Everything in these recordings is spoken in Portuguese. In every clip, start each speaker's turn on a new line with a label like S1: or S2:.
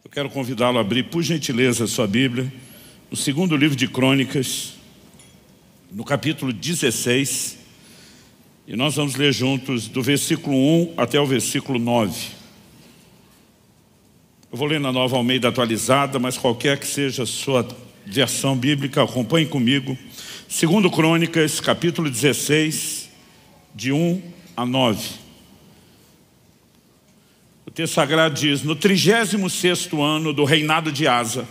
S1: Eu quero convidá-lo a abrir, por gentileza, a sua Bíblia, no segundo livro de Crônicas, no capítulo 16, e nós vamos ler juntos do versículo 1 até o versículo 9. Eu vou ler na Nova Almeida atualizada, mas qualquer que seja a sua versão bíblica, acompanhe comigo. Segundo Crônicas, capítulo 16, de 1 a 9. O texto sagrado diz: no 36º ano do reinado de Asa,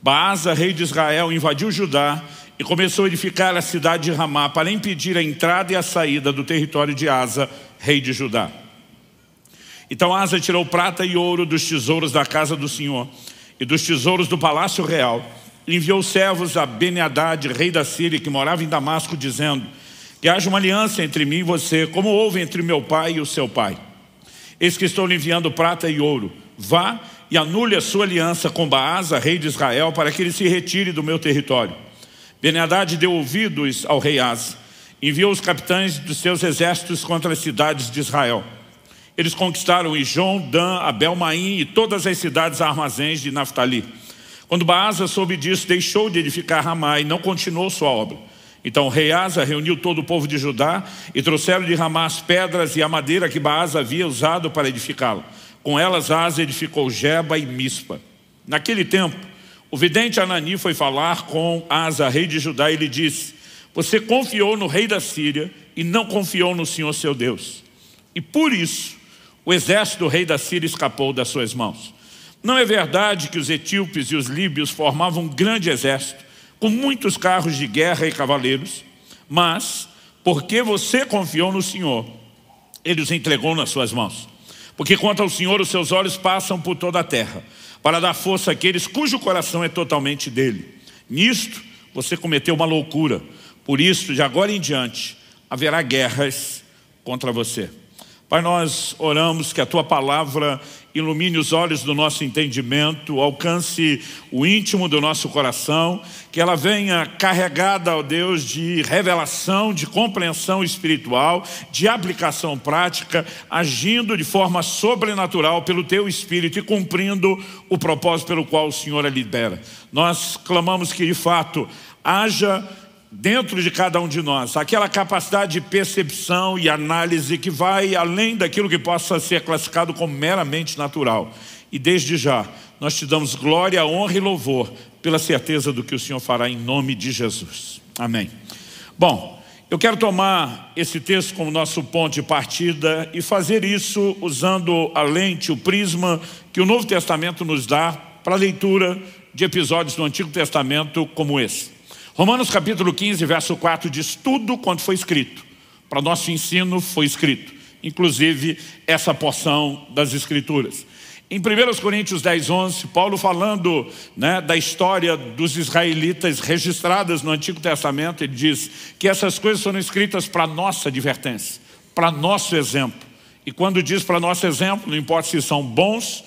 S1: Baasa, rei de Israel, invadiu Judá e começou a edificar a cidade de Ramá para impedir a entrada e a saída do território de Asa, rei de Judá. Então Asa tirou prata e ouro dos tesouros da casa do Senhor e dos tesouros do palácio real, e enviou servos a Ben-Hadad, rei da Síria, que morava em Damasco, dizendo: que haja uma aliança entre mim e você, como houve entre meu pai e o seu pai. Eis que estou lhe enviando prata e ouro. Vá e anule a sua aliança com Baasa, rei de Israel, para que ele se retire do meu território. Ben-Hadad deu ouvidos ao rei Asa, enviou os capitães dos seus exércitos contra as cidades de Israel. Eles conquistaram Ijon, Dan, Abel-Maim e todas as cidades armazéns de Naftali. Quando Baasa soube disso, deixou de edificar Ramá e não continuou sua obra. Então o rei Asa reuniu todo o povo de Judá e trouxeram de Ramá as pedras e a madeira que Baasa havia usado para edificá-lo. Com elas Asa edificou Geba e Mispa. Naquele tempo, o vidente Anani foi falar com Asa, rei de Judá, e lhe disse: você confiou no rei da Síria e não confiou no Senhor seu Deus. E por isso o exército do rei da Síria escapou das suas mãos. Não é verdade que os etíopes e os líbios formavam um grande exército, com muitos carros de guerra e cavaleiros? Mas, porque você confiou no Senhor, Ele os entregou nas suas mãos. Porque quanto ao Senhor, os seus olhos passam por toda a terra, para dar força àqueles cujo coração é totalmente dele. Nisto, você cometeu uma loucura. Por isso, de agora em diante, haverá guerras contra você. Pai, nós oramos que a Tua palavra ilumine os olhos do nosso entendimento, alcance o íntimo do nosso coração, que ela venha carregada, ó Deus, de revelação, de compreensão espiritual, de aplicação prática, agindo de forma sobrenatural pelo Teu Espírito e cumprindo o propósito pelo qual o Senhor a libera. Nós clamamos que de fato haja dentro de cada um de nós aquela capacidade de percepção e análise que vai além daquilo que possa ser classificado como meramente natural. E desde já nós te damos glória, honra e louvor pela certeza do que o Senhor fará em nome de Jesus. Amém. Bom, eu quero tomar esse texto como nosso ponto de partida e fazer isso usando a lente, o prisma que o Novo Testamento nos dá para a leitura de episódios do Antigo Testamento como esse. Romanos capítulo 15, verso 4 diz: tudo quanto foi escrito para nosso ensino foi escrito, inclusive essa porção das Escrituras. Em 1 Coríntios 10, 11, Paulo falando da história dos israelitas registradas no Antigo Testamento, ele diz que essas coisas foram escritas para nossa advertência, para nosso exemplo. E quando diz para nosso exemplo, não importa se são bons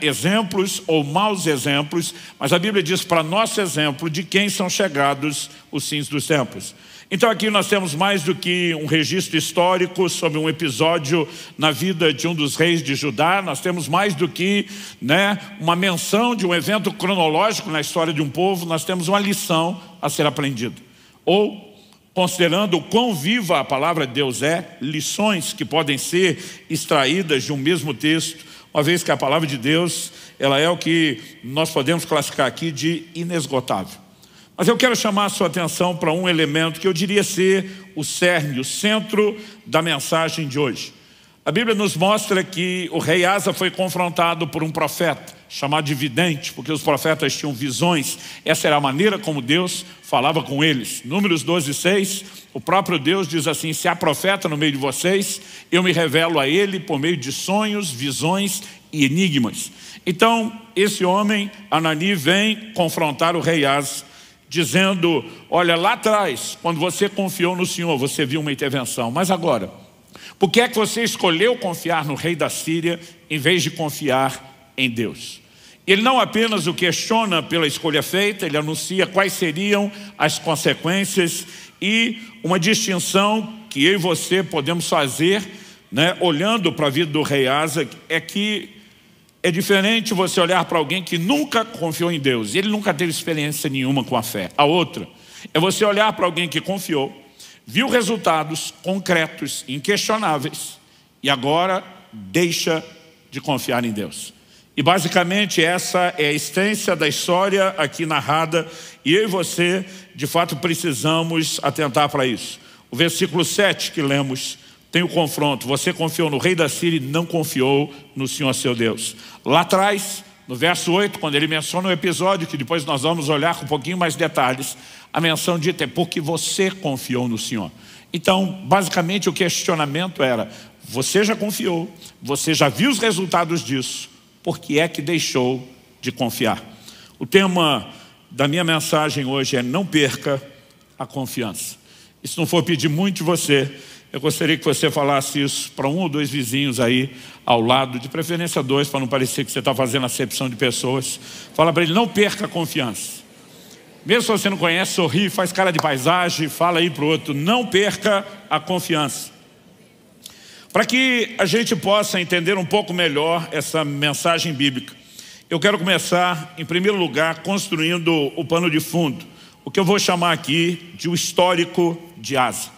S1: exemplos ou maus exemplos, mas a Bíblia diz para nosso exemplo de quem são chegados os fins dos tempos. Então aqui nós temos mais do que um registro histórico sobre um episódio na vida de um dos reis de Judá. Nós temos mais do que uma menção de um evento cronológico na história de um povo. Nós temos uma lição a ser aprendida. Ou, considerando o quão viva a palavra de Deus é, lições que podem ser extraídas de um mesmo texto, uma vez que a palavra de Deus, ela é o que nós podemos classificar aqui de inesgotável. Mas eu quero chamar a sua atenção para um elemento que eu diria ser o cerne, o centro da mensagem de hoje. A Bíblia nos mostra que o rei Asa foi confrontado por um profeta, chamado de vidente, porque os profetas tinham visões. Essa era a maneira como Deus falava com eles. Números 12, 6, o próprio Deus diz assim: se há profeta no meio de vocês, eu me revelo a ele por meio de sonhos, visões e enigmas. Então, esse homem, Anani, vem confrontar o rei Asa, dizendo: olha, lá atrás, quando você confiou no Senhor, você viu uma intervenção, mas agora, por que é que você escolheu confiar no rei da Síria em vez de confiar em Deus? Ele não apenas o questiona pela escolha feita, ele anuncia quais seriam as consequências e uma distinção que eu e você podemos fazer, olhando para a vida do rei Asa, é que É diferente você olhar para alguém que nunca confiou em Deus, e ele nunca teve experiência nenhuma com a fé. A outra é você olhar para alguém que confiou, viu resultados concretos, inquestionáveis, e agora deixa de confiar em Deus. E basicamente essa é a essência da história aqui narrada, e eu e você, de fato, precisamos atentar para isso. O versículo 7 que lemos tem o confronto. Você confiou no rei da Síria e não confiou no Senhor seu Deus. Lá atrás, no verso 8, quando ele menciona o episódio, que depois nós vamos olhar com um pouquinho mais de detalhes, a menção dita é porque você confiou no Senhor. Então, basicamente o questionamento era, você já confiou, você já viu os resultados disso, por que é que deixou de confiar? O tema da minha mensagem hoje é não perca a confiança. E se não for pedir muito de você, eu gostaria que você falasse isso para 1 ou 2 vizinhos aí ao lado, de preferência 2, para não parecer que você está fazendo acepção de pessoas. Fala para ele, não perca a confiança. Mesmo se você não conhece, sorri, faz cara de paisagem, fala aí para o outro, não perca a confiança. Para que a gente possa entender um pouco melhor essa mensagem bíblica, eu quero começar, em primeiro lugar, construindo o pano de fundo, o que eu vou chamar aqui de o histórico de Asa.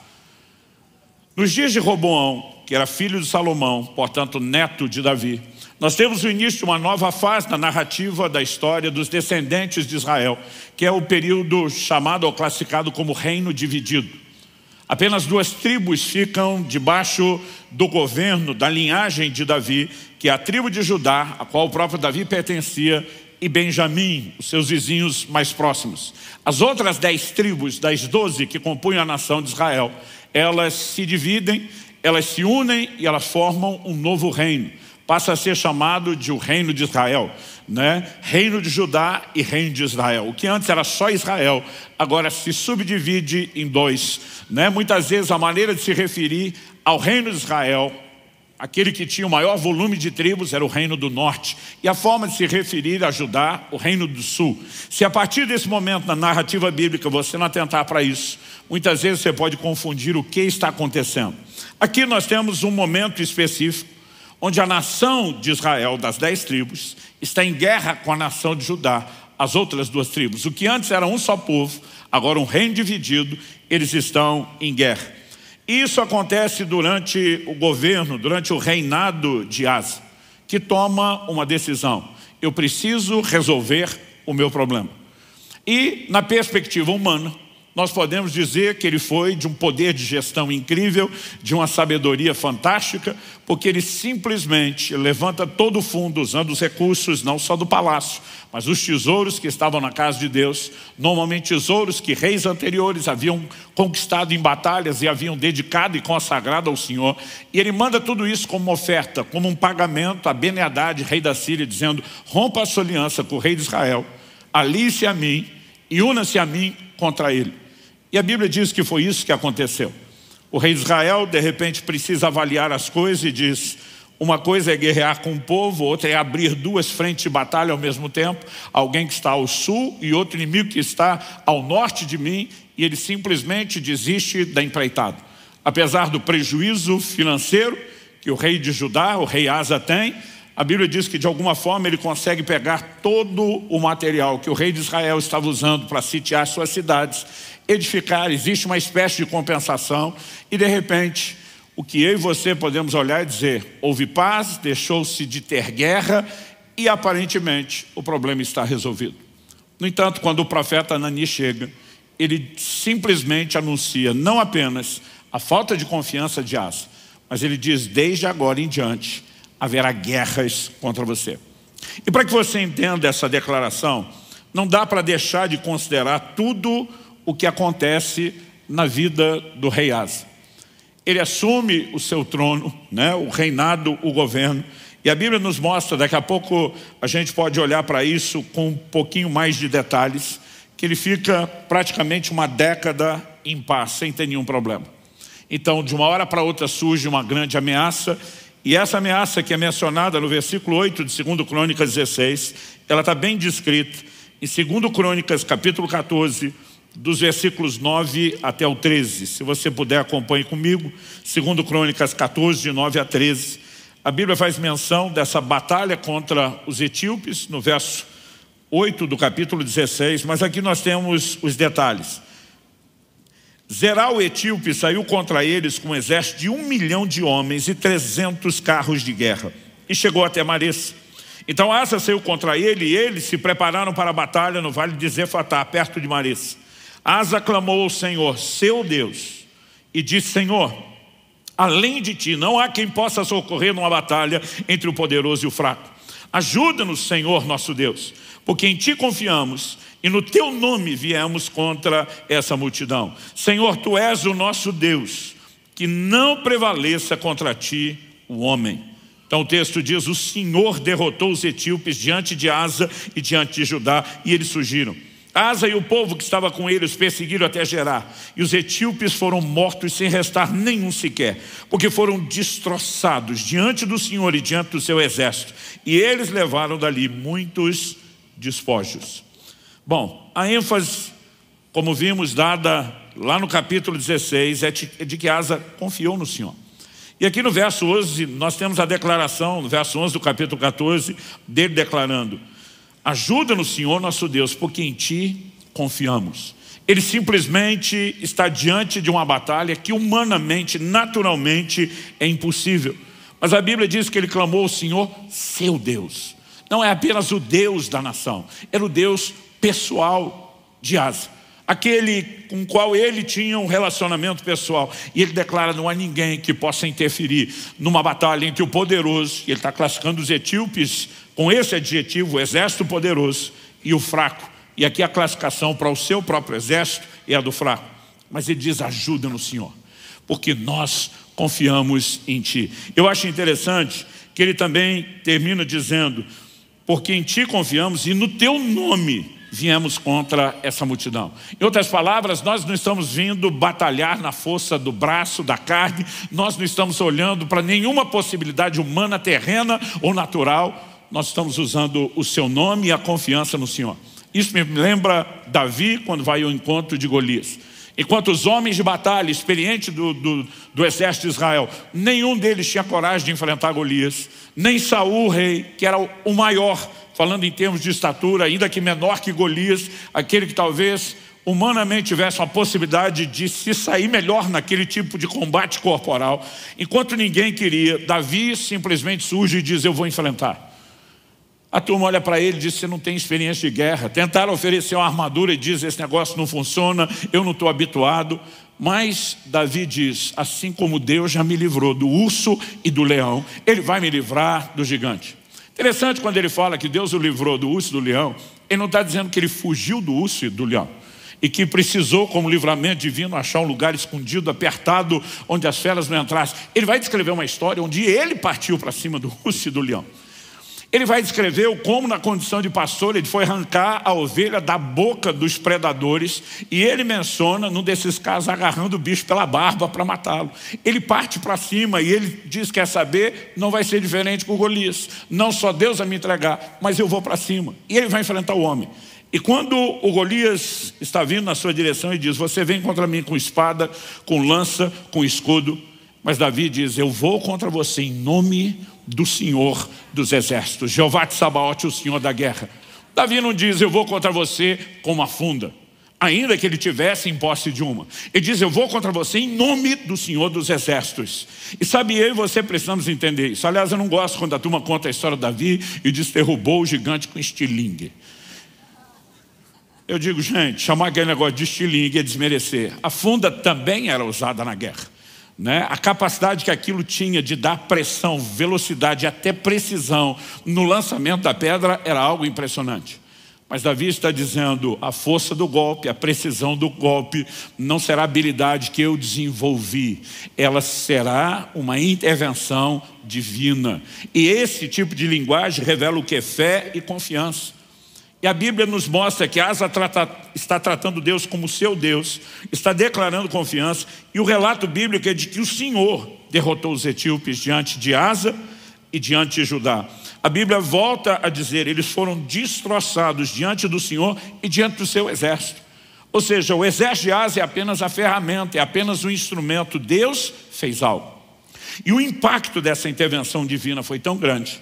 S1: Nos dias de Roboão, que era filho de Salomão, portanto neto de Davi, nós temos o início de uma nova fase na narrativa da história dos descendentes de Israel, que é o período chamado ou classificado como reino dividido. Apenas 2 tribos ficam debaixo do governo da linhagem de Davi, que é a tribo de Judá, a qual o próprio Davi pertencia, e Benjamim, os seus vizinhos mais próximos. As outras 10 tribos, das 12 que compunham a nação de Israel, elas se dividem, elas se unem e elas formam um novo reino. Passa a ser chamado de o reino de Israel, né? Reino de Judá e reino de Israel. O que antes era só Israel, agora se subdivide em 2, né? Muitas vezes a maneira de se referir ao reino de Israel, aquele que tinha o maior volume de tribos, era o reino do norte. E a forma de se referir a Judá, o reino do sul. Se a partir desse momento na narrativa bíblica você não atentar para isso, muitas vezes você pode confundir o que está acontecendo. Aqui nós temos um momento específico, onde a nação de Israel, das 10 tribos, está em guerra com a nação de Judá, as outras 2 tribos. O que antes era um só povo, agora um reino dividido, eles estão em guerra. Isso acontece durante o governo, durante o reinado de Asa, que toma uma decisão. Eu preciso resolver o meu problema. E na perspectiva humana, nós podemos dizer que ele foi de um poder de gestão incrível, de uma sabedoria fantástica, porque ele simplesmente levanta todo o fundo, usando os recursos não só do palácio, mas os tesouros que estavam na casa de Deus, normalmente tesouros que reis anteriores haviam conquistado em batalhas e haviam dedicado e consagrado ao Senhor. E ele manda tudo isso como uma oferta, como um pagamento a Ben-Hadad, rei da Síria, dizendo, rompa a sua aliança com o rei de Israel, alie-se a mim e una-se a mim contra ele. E a Bíblia diz que foi isso que aconteceu. O rei de Israel, de repente, precisa avaliar as coisas e diz, uma coisa é guerrear com o povo, outra é abrir 2 frentes de batalha ao mesmo tempo, alguém que está ao sul e outro inimigo que está ao norte de mim, e ele simplesmente desiste da empreitada. Apesar do prejuízo financeiro que o rei de Judá, o rei Asa tem, a Bíblia diz que de alguma forma ele consegue pegar todo o material que o rei de Israel estava usando para sitiar suas cidades, edificar, existe uma espécie de compensação, e de repente o que eu e você podemos olhar e dizer, houve paz, deixou-se de ter guerra e aparentemente o problema está resolvido. No entanto, quando o profeta Anani chega, ele simplesmente anuncia não apenas a falta de confiança de Asa, mas ele diz, desde agora em diante haverá guerras contra você. E para que você entenda essa declaração, não dá para deixar de considerar tudo o que acontece na vida do rei Asa. Ele assume o seu trono, né, o reinado, o governo, e a Bíblia nos mostra, daqui a pouco a gente pode olhar para isso com um pouquinho mais de detalhes, que ele fica praticamente uma década em paz, sem ter nenhum problema. Então, de uma hora para outra surge uma grande ameaça, e essa ameaça que é mencionada no versículo 8 de 2 Crônicas 16, ela está bem descrita em 2 Crônicas capítulo 14, dos versículos 9 até o 13. Se você puder, acompanhe comigo. 2 Crônicas 14, de 9 a 13. A Bíblia faz menção dessa batalha contra os etíopes, no verso 8 do capítulo 16, mas aqui nós temos os detalhes. Zerá o etíope saiu contra eles com um exército de 1 milhão de homens e 300 carros de guerra, e chegou até Maresa. Então Asa saiu contra ele, e eles se prepararam para a batalha no vale de Zefatá, perto de Maresa. Asa clamou ao Senhor, seu Deus, e disse: Senhor, além de ti não há quem possa socorrer numa batalha entre o poderoso e o fraco. Ajuda-nos, Senhor nosso Deus, porque em ti confiamos e no teu nome viemos contra essa multidão. Senhor, tu és o nosso Deus, que não prevaleça contra ti o homem. Então o texto diz: o Senhor derrotou os etíopes diante de Asa e diante de Judá, e eles fugiram. Asa e o povo que estava com ele os perseguiram até Gerar, e os etíopes foram mortos sem restar nenhum sequer, porque foram destroçados diante do Senhor e diante do seu exército, e eles levaram dali muitos despojos. Bom, a ênfase, como vimos, dada lá no capítulo 16, é de que Asa confiou no Senhor. E aqui no verso 11, nós temos a declaração, no verso 11 do capítulo 14, dele declarando: ajuda-nos, Senhor nosso Deus, porque em ti confiamos. Ele simplesmente está diante de uma batalha que humanamente, naturalmente é impossível. Mas a Bíblia diz que ele clamou ao Senhor, seu Deus. Não é apenas o Deus da nação, era o Deus pessoal de Asa, aquele com o qual ele tinha um relacionamento pessoal. E ele declara: não há ninguém que possa interferir numa batalha entre o poderoso, e ele está classificando os etíopes com esse adjetivo, o exército poderoso, e o fraco. E aqui a classificação para o seu próprio exército é a do fraco. Mas ele diz: ajuda no Senhor, porque nós confiamos em ti. Eu acho interessante que ele também termina dizendo: porque em ti confiamos e no teu nome viemos contra essa multidão. Em outras palavras, nós não estamos vindo batalhar na força do braço, da carne, nós não estamos olhando para nenhuma possibilidade humana, terrena ou natural, nós estamos usando o seu nome e a confiança no Senhor. Isso me lembra Davi quando vai ao encontro de Golias. Enquanto os homens de batalha, experientes do exército de Israel, nenhum deles tinha coragem de enfrentar Golias, nem Saul, rei, que era o maior, falando em termos de estatura, ainda que menor que Golias, aquele que talvez humanamente tivesse uma possibilidade de se sair melhor naquele tipo de combate corporal. Enquanto ninguém queria, Davi simplesmente surge e diz: eu vou enfrentar. A turma olha para ele e diz: você não tem experiência de guerra. Tentaram oferecer uma armadura e diz: esse negócio não funciona, eu não estou habituado. Mas Davi diz: assim como Deus já me livrou do urso e do leão, ele vai me livrar do gigante. Interessante, quando ele fala que Deus o livrou do urso e do leão, ele não está dizendo que ele fugiu do urso e do leão, e que precisou, como livramento divino, achar um lugar escondido, apertado, onde as feras não entrassem. Ele vai descrever uma história onde ele partiu para cima do urso e do leão. Ele vai descrever como, na condição de pastor, ele foi arrancar a ovelha da boca dos predadores, e ele menciona, num desses casos, agarrando o bicho pela barba para matá-lo. Ele parte para cima e ele diz: quer saber, não vai ser diferente com Golias. Não só Deus vai me entregar, mas eu vou para cima. E ele vai enfrentar o homem. E quando o Golias está vindo na sua direção, ele diz: você vem contra mim com espada, com lança, com escudo. Mas Davi diz: eu vou contra você em nome do Senhor dos exércitos, Jeová de Sabaote, o Senhor da guerra. Davi não diz: eu vou contra você com uma funda, ainda que ele tivesse em posse de uma. Ele diz: eu vou contra você em nome do Senhor dos exércitos. E sabe, eu e você precisamos entender isso. Aliás, eu não gosto quando a turma conta a história de Davi e diz: derrubou o gigante com estilingue. Eu digo: gente, chamar aquele negócio de estilingue é desmerecer. A funda também era usada na guerra, né? A capacidade que aquilo tinha de dar pressão, velocidade e até precisão no lançamento da pedra era algo impressionante. Mas Davi está dizendo: a força do golpe, a precisão do golpe não será habilidade que eu desenvolvi, ela será uma intervenção divina. E esse tipo de linguagem revela o que é fé e confiança. E a Bíblia nos mostra que Asa está tratando Deus como seu Deus, está declarando confiança, e o relato bíblico é de que o Senhor derrotou os etíopes diante de Asa e diante de Judá. A Bíblia volta a dizer: eles foram destroçados diante do Senhor e diante do seu exército. Ou seja, o exército de Asa é apenas a ferramenta, é apenas um instrumento. Deus fez algo. E o impacto dessa intervenção divina foi tão grande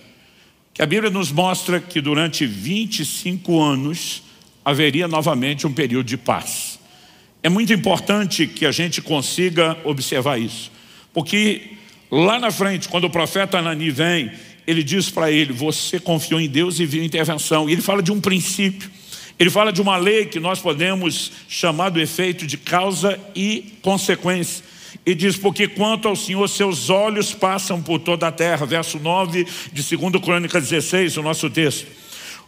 S1: que a Bíblia nos mostra que durante 25 anos haveria novamente um período de paz. É muito importante que a gente consiga observar isso, porque lá na frente, quando o profeta Anani vem, ele diz para ele: você confiou em Deus e viu intervenção. E ele fala de um princípio, ele fala de uma lei que nós podemos chamar do efeito de causa e consequência. E diz: porque quanto ao Senhor, seus olhos passam por toda a terra. Verso 9 de 2 Crônicas 16, o nosso texto.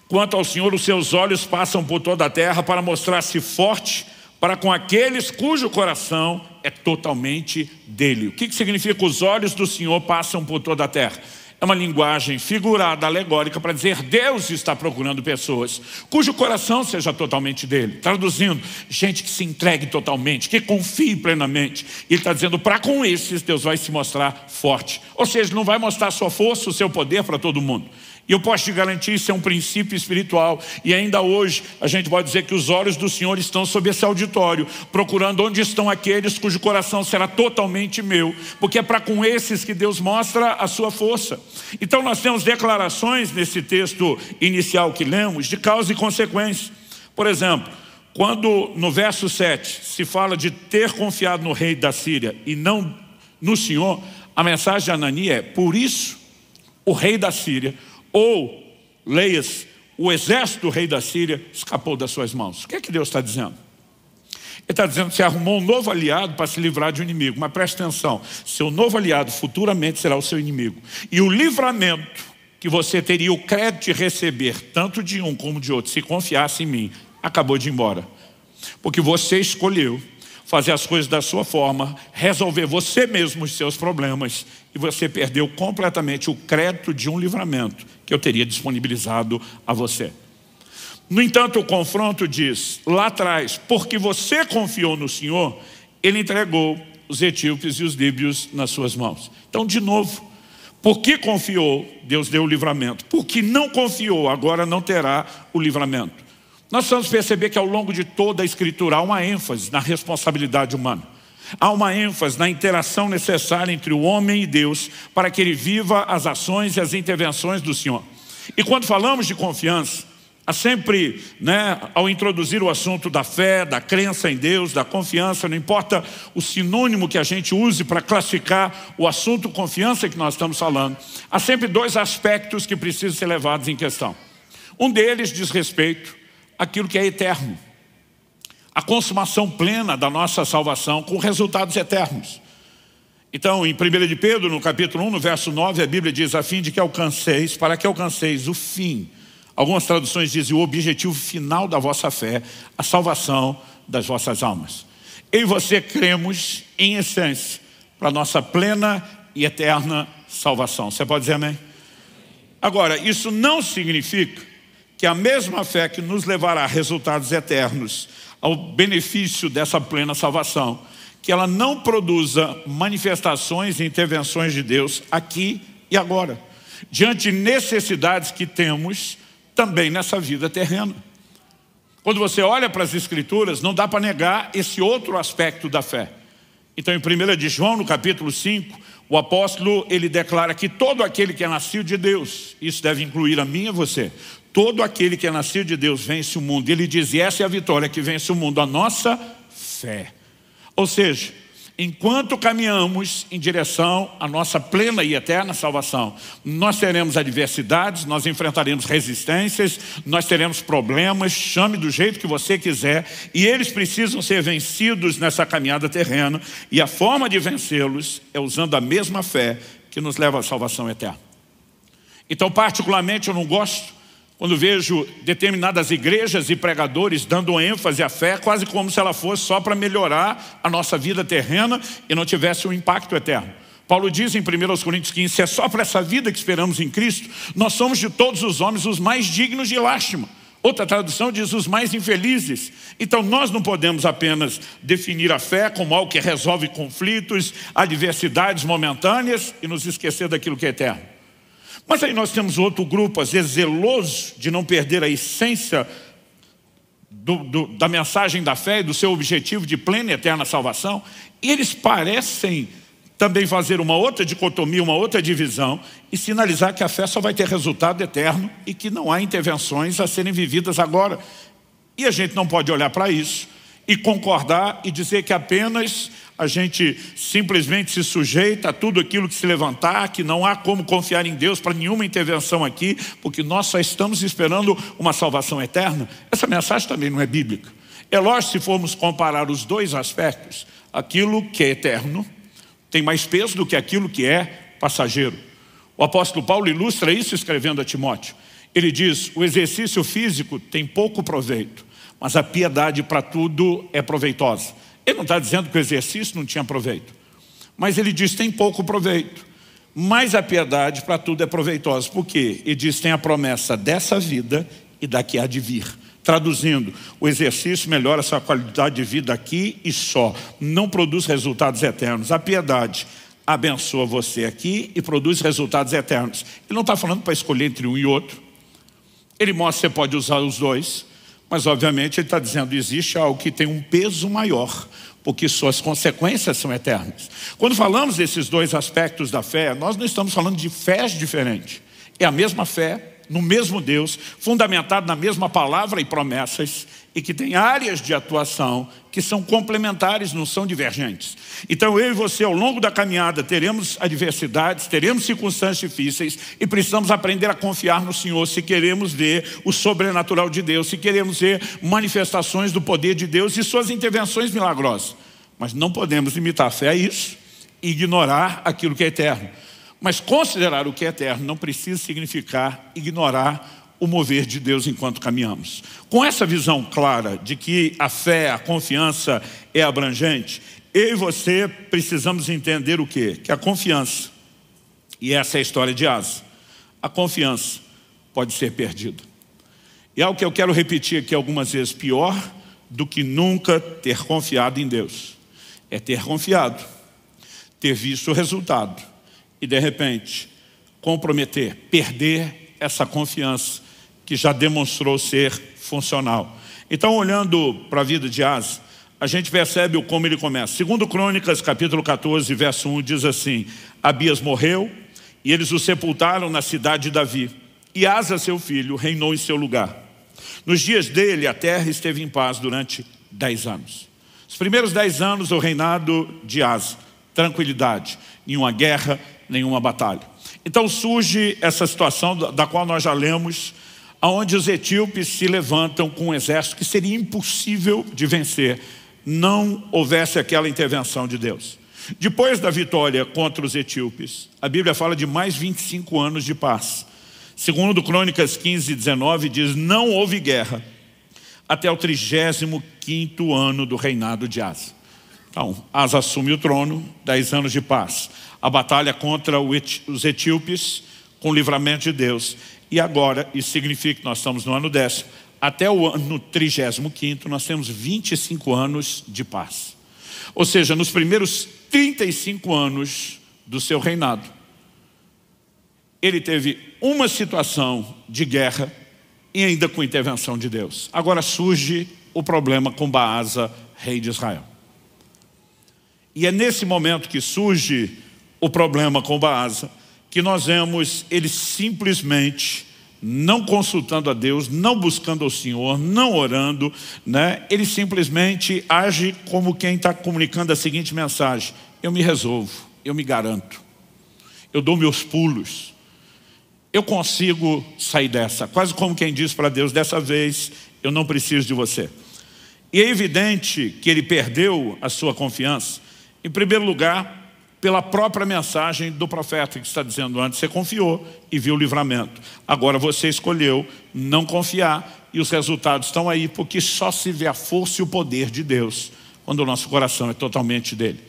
S1: Quanto ao Senhor, os seus olhos passam por toda a terra para mostrar-se forte para com aqueles cujo coração é totalmente dele. O que significa os olhos do Senhor passam por toda a terra? É uma linguagem figurada, alegórica, para dizer: Deus está procurando pessoas cujo coração seja totalmente dele. Traduzindo, gente que se entregue totalmente, que confie plenamente. Ele está dizendo: para com esses Deus vai se mostrar forte. Ou seja, não vai mostrar a sua força, o seu poder para todo mundo. E eu posso te garantir, isso é um princípio espiritual. E ainda hoje a gente pode dizer que os olhos do Senhor estão sobre esse auditório, procurando onde estão aqueles cujo coração será totalmente meu, porque é para com esses que Deus mostra a sua força. Então nós temos declarações nesse texto inicial que lemos de causa e consequência. Por exemplo, quando no verso 7 se fala de ter confiado no rei da Síria e não no Senhor, a mensagem de Anani é: por isso o rei da Síria, ou, leias, o exército do rei da Síria escapou das suas mãos. O que é que Deus está dizendo? Ele está dizendo que você arrumou um novo aliado para se livrar de um inimigo. Mas preste atenção, seu novo aliado futuramente será o seu inimigo. E o livramento que você teria o crédito de receber, tanto de um como de outro, se confiasse em mim, acabou de ir embora. Porque você escolheu fazer as coisas da sua forma, resolver você mesmo os seus problemas, e você perdeu completamente o crédito de um livramento que eu teria disponibilizado a você. No entanto, o confronto diz, lá atrás, porque você confiou no Senhor, Ele entregou os etíopes e os líbios nas suas mãos. Então, de novo, porque confiou, Deus deu o livramento. Porque não confiou, agora não terá o livramento. Nós vamos perceber que ao longo de toda a Escritura há uma ênfase na responsabilidade humana. Há uma ênfase na interação necessária entre o homem e Deus para que ele viva as ações e as intervenções do Senhor. E quando falamos de confiança, há sempre, ao introduzir o assunto da fé, da crença em Deus, da confiança, não importa o sinônimo que a gente use para classificar o assunto confiança que nós estamos falando, há sempre dois aspectos que precisam ser levados em questão. Um deles diz respeito àquilo que é eterno. A consumação plena da nossa salvação com resultados eternos. Então, em 1 de Pedro, no capítulo 1, no verso 9, a Bíblia diz: a fim de que alcanceis, para que alcanceis o fim. Algumas traduções dizem o objetivo final da vossa fé, a salvação das vossas almas. Eu e você cremos, em essência, para a nossa plena e eterna salvação. Você pode dizer amém? Agora, isso não significa que a mesma fé que nos levará a resultados eternos, ao benefício dessa plena salvação, que ela não produza manifestações e intervenções de Deus aqui e agora, diante de necessidades que temos também nessa vida terrena. Quando você olha para as Escrituras, não dá para negar esse outro aspecto da fé. Então, em 1 de João, no capítulo 5, o apóstolo, ele declara que todo aquele que é nascido de Deus, isso deve incluir a mim e a você, todo aquele que é nascido de Deus vence o mundo. Ele diz: e essa é a vitória que vence o mundo, a nossa fé. Ou seja, enquanto caminhamos em direção à nossa plena e eterna salvação, nós teremos adversidades, nós enfrentaremos resistências, nós teremos problemas, chame do jeito que você quiser, e eles precisam ser vencidos nessa caminhada terrena, e a forma de vencê-los é usando a mesma fé que nos leva à salvação eterna. Então, particularmente, eu não gosto quando vejo determinadas igrejas e pregadores dando ênfase à fé, quase como se ela fosse só para melhorar a nossa vida terrena e não tivesse um impacto eterno. Paulo diz em 1 Coríntios 15, se é só para essa vida que esperamos em Cristo, nós somos de todos os homens os mais dignos de lástima. Outra tradução diz os mais infelizes. Então nós não podemos apenas definir a fé como algo que resolve conflitos, adversidades momentâneas e nos esquecer daquilo que é eterno. Mas aí nós temos outro grupo, às vezes zeloso de não perder a essência da mensagem da fé e do seu objetivo de plena e eterna salvação. E eles parecem também fazer uma outra dicotomia, uma outra divisão e sinalizar que a fé só vai ter resultado eterno e que não há intervenções a serem vividas agora. E a gente não pode olhar para isso e concordar e dizer que apenas a gente simplesmente se sujeita a tudo aquilo que se levantar, que não há como confiar em Deus para nenhuma intervenção aqui, porque nós só estamos esperando uma salvação eterna. Essa mensagem também não é bíblica. É lógico, se formos comparar os dois aspectos, aquilo que é eterno tem mais peso do que aquilo que é passageiro. O apóstolo Paulo ilustra isso escrevendo a Timóteo. Ele diz, o exercício físico tem pouco proveito, mas a piedade para tudo é proveitosa. Ele não está dizendo que o exercício não tinha proveito, mas ele diz tem pouco proveito, mas a piedade para tudo é proveitosa. Por quê? Ele diz tem a promessa dessa vida e da que há de vir. Traduzindo, o exercício melhora a sua qualidade de vida aqui e só, não produz resultados eternos. A piedade abençoa você aqui e produz resultados eternos. Ele não está falando para escolher entre um e outro. Ele mostra que você pode usar os dois, mas obviamente ele está dizendo que existe algo que tem um peso maior, porque suas consequências são eternas. Quando falamos desses dois aspectos da fé, nós não estamos falando de fés diferentes. É a mesma fé, no mesmo Deus, fundamentado na mesma palavra e promessas, e que tem áreas de atuação que são complementares, não são divergentes. Então eu e você, ao longo da caminhada, teremos adversidades, teremos circunstâncias difíceis e precisamos aprender a confiar no Senhor se queremos ver o sobrenatural de Deus, se queremos ver manifestações do poder de Deus e suas intervenções milagrosas. Mas não podemos limitar a fé a isso e ignorar aquilo que é eterno. Mas considerar o que é eterno não precisa significar ignorar o mover de Deus enquanto caminhamos. Com essa visão clara de que a fé, a confiança é abrangente, eu e você precisamos entender o quê? Que a confiança, e essa é a história de Asa, a confiança pode ser perdida. E é algo que eu quero repetir aqui algumas vezes, pior do que nunca ter confiado em Deus. É ter confiado, ter visto o resultado e de repente comprometer, perder essa confiança que já demonstrou ser funcional. Então, olhando para a vida de Asa, a gente percebe como ele começa. Segundo Crônicas, capítulo 14, verso 1, diz assim, Abias morreu e eles o sepultaram na cidade de Davi. E Asa, seu filho, reinou em seu lugar. Nos dias dele, a terra esteve em paz durante 10 anos. Os primeiros 10 anos do reinado de Asa, tranquilidade, nenhuma guerra, nenhuma batalha. Então surge essa situação da qual nós já lemos, onde os etíopes se levantam com um exército que seria impossível de vencer, não houvesse aquela intervenção de Deus. Depois da vitória contra os etíopes, a Bíblia fala de mais 25 anos de paz. Segundo Crônicas 15, 19, diz, não houve guerra até o 35º ano do reinado de Asa. Então, Asa assume o trono, 10 anos de paz. A batalha contra os etíopes, com o livramento de Deus. E agora, isso significa que nós estamos no ano 10º. Até o ano 35º, nós temos 25 anos de paz. Ou seja, nos primeiros 35 anos do seu reinado, ele teve uma situação de guerra e ainda com intervenção de Deus. Agora surge o problema com Baasa, rei de Israel. E é nesse momento que surge o problema com Baasa, que nós vemos ele simplesmente não consultando a Deus, não buscando ao Senhor, não orando, né? Ele simplesmente age como quem está comunicando a seguinte mensagem: eu me resolvo, eu me garanto, eu dou meus pulos, eu consigo sair dessa. Quase como quem diz para Deus, dessa vez eu não preciso de você. E é evidente que ele perdeu a sua confiança, em primeiro lugar, pela própria mensagem do profeta que está dizendo antes, você confiou e viu o livramento. Agora você escolheu não confiar e os resultados estão aí, porque só se vê a força e o poder de Deus quando o nosso coração é totalmente dele.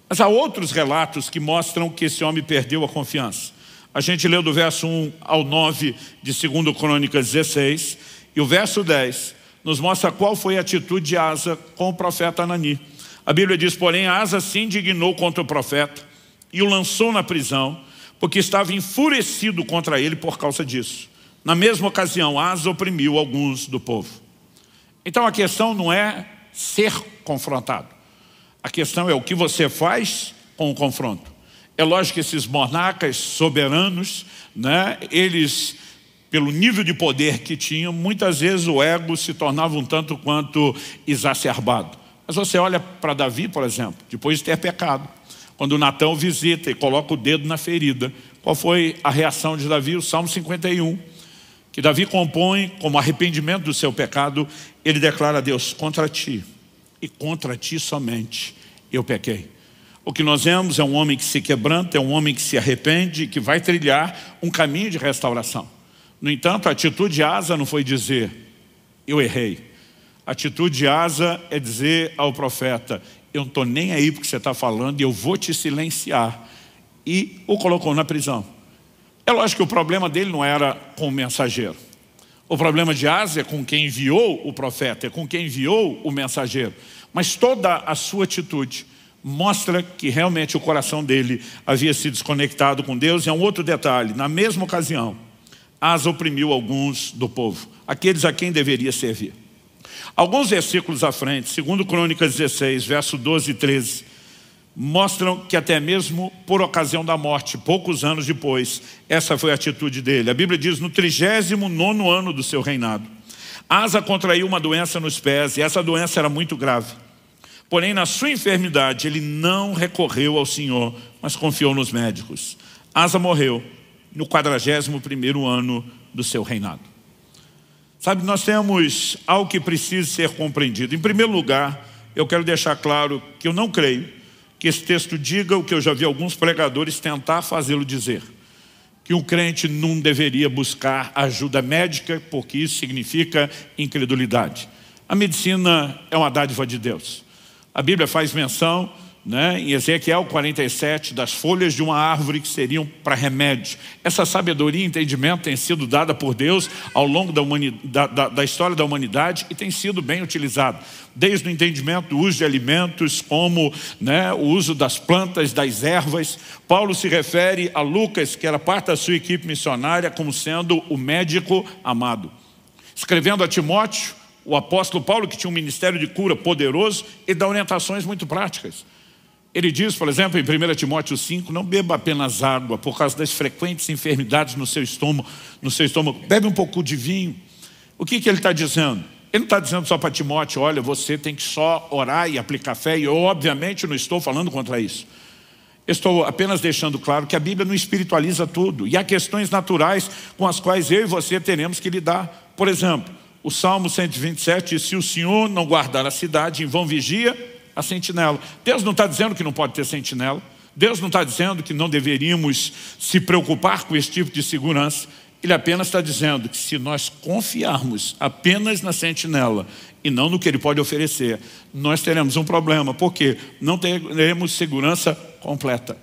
S1: Mas há outros relatos que mostram que esse homem perdeu a confiança. A gente leu do verso 1 ao 9 de 2 Crônicas 16 e o verso 10 nos mostra qual foi a atitude de Asa com o profeta Anani. A Bíblia diz, porém, Asa se indignou contra o profeta e o lançou na prisão, porque estava enfurecido contra ele por causa disso. Na mesma ocasião, Asa oprimiu alguns do povo. Então a questão não é ser confrontado. A questão é o que você faz com o confronto. É lógico que esses monarcas soberanos, né, eles, pelo nível de poder que tinham, muitas vezes o ego se tornava um tanto quanto exacerbado. Mas você olha para Davi, por exemplo, depois de ter pecado, quando Natã o visita e coloca o dedo na ferida, qual foi a reação de Davi? O Salmo 51, que Davi compõe como arrependimento do seu pecado. Ele declara a Deus: contra ti, e contra ti somente, eu pequei. O que nós vemos é um homem que se quebranta, é um homem que se arrepende, que vai trilhar um caminho de restauração. No entanto, a atitude de Asa não foi dizer: eu errei. A atitude de Asa é dizer ao profeta: eu não estou nem aí porque você está falando e eu vou te silenciar. E o colocou na prisão. É lógico que o problema dele não era com o mensageiro. O problema de Asa é com quem enviou o profeta, é com quem enviou o mensageiro. Mas toda a sua atitude mostra que realmente o coração dele havia se desconectado com Deus. E é um outro detalhe: na mesma ocasião, Asa oprimiu alguns do povo, aqueles a quem deveria servir. Alguns versículos à frente, 2 Crônicas 16, verso 12 e 13, mostram que até mesmo por ocasião da morte, poucos anos depois, essa foi a atitude dele. A Bíblia diz: no 39º ano do seu reinado, Asa contraiu uma doença nos pés, e essa doença era muito grave. Porém, na sua enfermidade, ele não recorreu ao Senhor, mas confiou nos médicos. Asa morreu no 41º ano do seu reinado. Sabe, nós temos algo que precisa ser compreendido. Em primeiro lugar, eu quero deixar claro que eu não creio que esse texto diga o que eu já vi alguns pregadores tentar fazê-lo dizer: que um crente não deveria buscar ajuda médica, porque isso significa incredulidade. A medicina é uma dádiva de Deus. A Bíblia faz menção, né, em Ezequiel 47, das folhas de uma árvore que seriam para remédio. Essa sabedoria e entendimento tem sido dada por Deus ao longo da história da humanidade e tem sido bem utilizado. Desde o entendimento do uso de alimentos, como, né, o uso das plantas, das ervas. Paulo se refere a Lucas, que era parte da sua equipe missionária, como sendo o médico amado. Escrevendo a Timóteo, o apóstolo Paulo, que tinha um ministério de cura poderoso, ele dá orientações muito práticas. Ele diz, por exemplo, em 1 Timóteo 5, não beba apenas água por causa das frequentes enfermidades no seu estômago. Bebe um pouco de vinho. O que ele está dizendo? Ele não está dizendo só para Timóteo: olha, você tem que só orar e aplicar fé. E eu, obviamente, não estou falando contra isso. Eu estou apenas deixando claro que a Bíblia não espiritualiza tudo. E há questões naturais com as quais eu e você teremos que lidar. Por exemplo, o Salmo 127 diz: se o Senhor não guardar a cidade, em vão vigia a sentinela. Deus não está dizendo que não pode ter sentinela. Deus não está dizendo que não deveríamos se preocupar com esse tipo de segurança. Ele apenas está dizendo que se nós confiarmos apenas na sentinela e não no que ele pode oferecer, nós teremos um problema, porque não teremos segurança completa.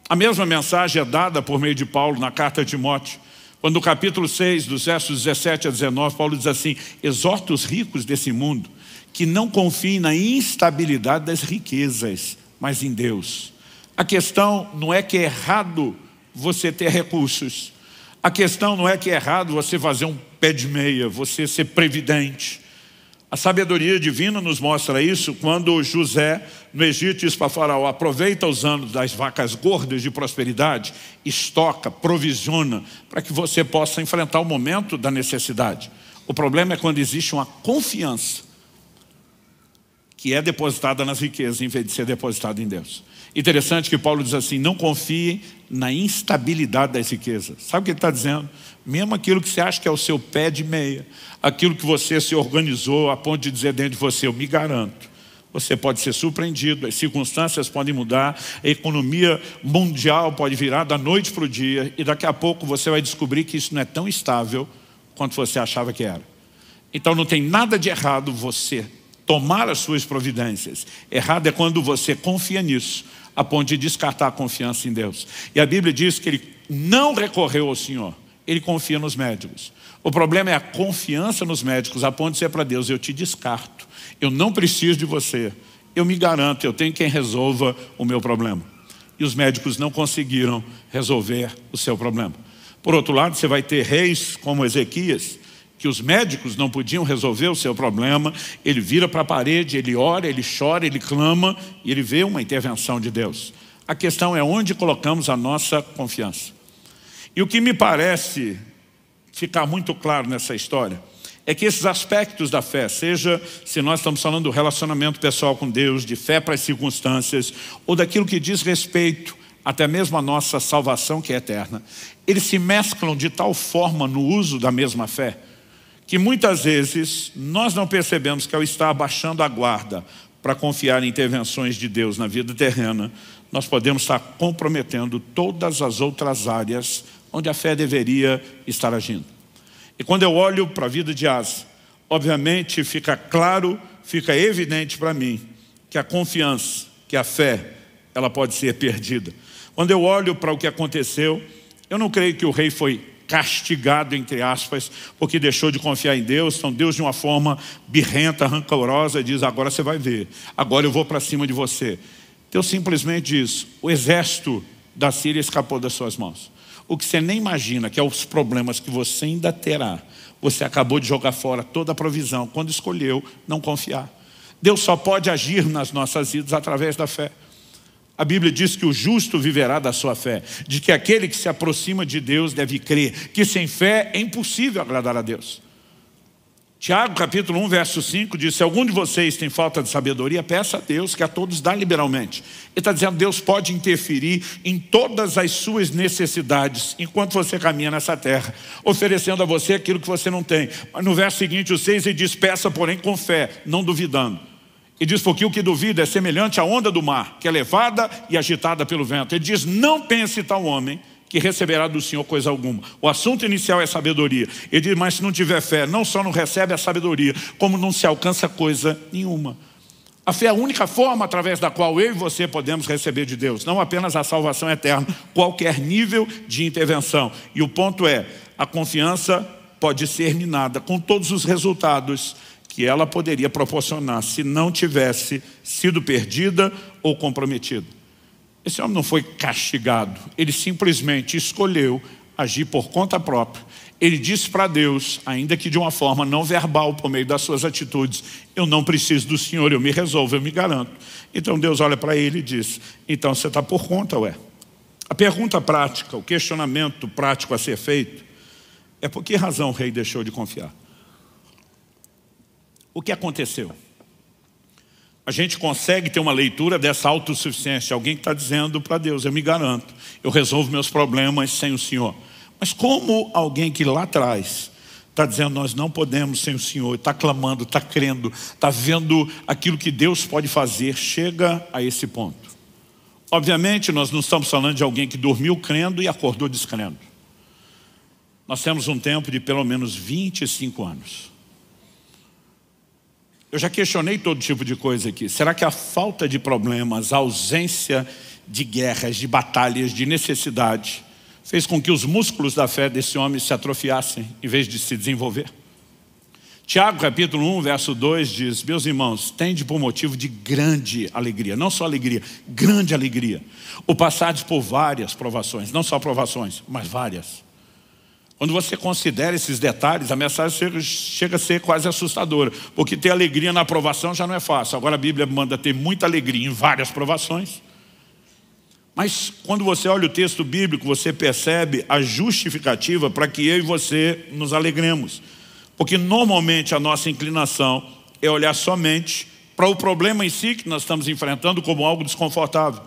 S1: A mesma mensagem é dada por meio de Paulo na carta a Timóteo. Quando no capítulo 6, dos versos 17 a 19, Paulo diz assim: exorta os ricos desse mundo que não confiem na instabilidade das riquezas, mas em Deus. A questão não é que é errado você ter recursos. A questão não é que é errado você fazer um pé de meia, você ser previdente. A sabedoria divina nos mostra isso quando José, no Egito, diz para Faraó: aproveita os anos das vacas gordas de prosperidade, estoca, provisiona, para que você possa enfrentar o momento da necessidade. O problema é quando existe uma confiança que é depositada nas riquezas, em vez de ser depositada em Deus. Interessante que Paulo diz assim: não confie na instabilidade das riquezas. Sabe o que ele está dizendo? Mesmo aquilo que você acha que é o seu pé de meia, aquilo que você se organizou a ponto de dizer dentro de você: eu me garanto, você pode ser surpreendido, as circunstâncias podem mudar, a economia mundial pode virar da noite para o dia, e daqui a pouco você vai descobrir que isso não é tão estável quanto você achava que era. Então não tem nada de errado você tomar as suas providências. Errado é quando você confia nisso, a ponto de descartar a confiança em Deus. E a Bíblia diz que ele não recorreu ao Senhor, ele confia nos médicos. O problema é a confiança nos médicos, a ponto de ser para Deus: eu te descarto, eu não preciso de você, eu me garanto, eu tenho quem resolva o meu problema. E os médicos não conseguiram resolver o seu problema. Por outro lado, você vai ter reis como Ezequias, que os médicos não podiam resolver o seu problema. Ele vira para a parede, ele ora, ele chora, ele clama, e ele vê uma intervenção de Deus. A questão é onde colocamos a nossa confiança. E o que me parece ficar muito claro nessa história é que esses aspectos da fé, seja se nós estamos falando do relacionamento pessoal com Deus, de fé para as circunstâncias, ou daquilo que diz respeito até mesmo à nossa salvação que é eterna, eles se mesclam de tal forma no uso da mesma fé, que muitas vezes nós não percebemos que ao estar baixando a guarda para confiar em intervenções de Deus na vida terrena, nós podemos estar comprometendo todas as outras áreas onde a fé deveria estar agindo. E quando eu olho para a vida de Asa, obviamente fica claro, fica evidente para mim que a confiança, que a fé, ela pode ser perdida. Quando eu olho para o que aconteceu, eu não creio que o rei foi castigado, entre aspas, porque deixou de confiar em Deus. Então Deus, de uma forma birrenta, rancorosa, diz: agora você vai ver, agora eu vou para cima de você. Deus simplesmente diz: o exército da Síria escapou das suas mãos. O que você nem imagina, que é os problemas que você ainda terá, você acabou de jogar fora toda a provisão quando escolheu não confiar. Deus só pode agir nas nossas vidas através da fé. A Bíblia diz que o justo viverá da sua fé, de que aquele que se aproxima de Deus deve crer, que sem fé é impossível agradar a Deus. Tiago capítulo 1 verso 5 diz: se algum de vocês tem falta de sabedoria, peça a Deus, que a todos dá liberalmente. Ele está dizendo: Deus pode interferir em todas as suas necessidades enquanto você caminha nessa terra, oferecendo a você aquilo que você não tem. Mas no verso seguinte, o 6, ele diz: peça porém com fé, não duvidando. E diz: porque o que duvida é semelhante à onda do mar, que é levada e agitada pelo vento. Ele diz: não pense tal homem que receberá do Senhor coisa alguma. O assunto inicial é sabedoria. Ele diz: mas se não tiver fé, não só não recebe a sabedoria, como não se alcança coisa nenhuma. A fé é a única forma através da qual eu e você podemos receber de Deus, não apenas a salvação eterna, qualquer nível de intervenção. E o ponto é, a confiança pode ser minada com todos os resultados que ela poderia proporcionar se não tivesse sido perdida ou comprometida. Esse homem não foi castigado, ele simplesmente escolheu agir por conta própria. Ele disse para Deus, ainda que de uma forma não verbal, por meio das suas atitudes: eu não preciso do Senhor, eu me resolvo, eu me garanto. Então Deus olha para ele e diz: então você está por conta, ué. A pergunta prática, o questionamento prático a ser feito é: por que razão o rei deixou de confiar? O que aconteceu? A gente consegue ter uma leitura dessa autossuficiência, alguém que está dizendo para Deus: eu me garanto, eu resolvo meus problemas sem o Senhor. Mas como alguém que lá atrás está dizendo: nós não podemos sem o Senhor, está clamando, está crendo, está vendo aquilo que Deus pode fazer, chega a esse ponto? Obviamente nós não estamos falando de alguém que dormiu crendo e acordou descrendo. Nós temos um tempo de pelo menos 25 anos. Eu já questionei todo tipo de coisa aqui. Será que a falta de problemas, a ausência de guerras, de batalhas, de necessidade, fez com que os músculos da fé desse homem se atrofiassem em vez de se desenvolver? Tiago capítulo 1 verso 2 diz: meus irmãos, tende por motivo de grande alegria, não só alegria, grande alegria, o passardes por várias provações, não só provações, mas várias. Quando você considera esses detalhes, a mensagem chega a ser quase assustadora, porque ter alegria na provação já não é fácil. Agora a Bíblia manda ter muita alegria em várias provações. Mas quando você olha o texto bíblico, você percebe a justificativa para que eu e você nos alegremos. Porque normalmente a nossa inclinação é olhar somente para o problema em si que nós estamos enfrentando como algo desconfortável.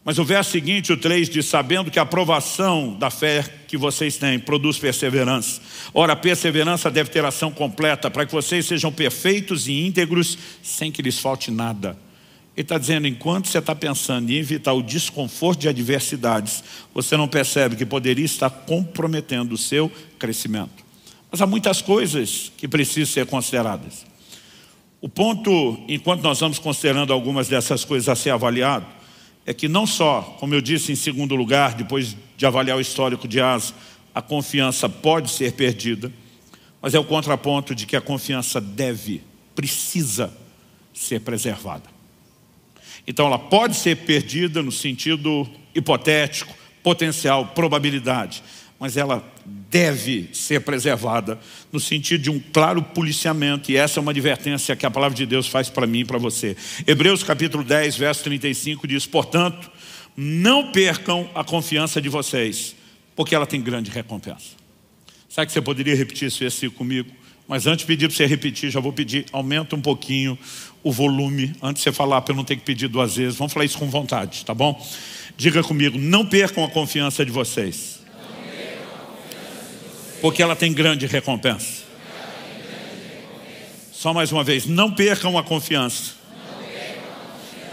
S1: Mas o verso seguinte, o 3, diz: sabendo que a aprovação da fé que vocês têm produz perseverança. Ora, a perseverança deve ter ação completa, para que vocês sejam perfeitos e íntegros, sem que lhes falte nada. Ele está dizendo: enquanto você está pensando em evitar o desconforto de adversidades, você não percebe que poderia estar comprometendo o seu crescimento. Mas há muitas coisas que precisam ser consideradas. O ponto, enquanto nós vamos considerando algumas dessas coisas a ser avaliado, é que não só, como eu disse em segundo lugar, depois de avaliar o histórico de Asa, a confiança pode ser perdida, mas é o contraponto de que a confiança precisa ser preservada. Então ela pode ser perdida no sentido hipotético, potencial, probabilidade, mas ela deve ser preservada no sentido de um claro policiamento, e essa é uma advertência que a palavra de Deus faz para mim e para você. Hebreus capítulo 10, verso 35 diz: portanto, não percam a confiança de vocês, porque ela tem grande recompensa. Sabe que você poderia repetir esse versículo comigo? Mas antes de pedir para você repetir, já vou pedir, aumenta um pouquinho o volume, antes de você falar, para eu não ter que pedir 2 vezes. Vamos falar isso com vontade, tá bom? Diga comigo, não percam a confiança de vocês, porque ela tem grande recompensa. Só mais uma vez, não percam a confiança,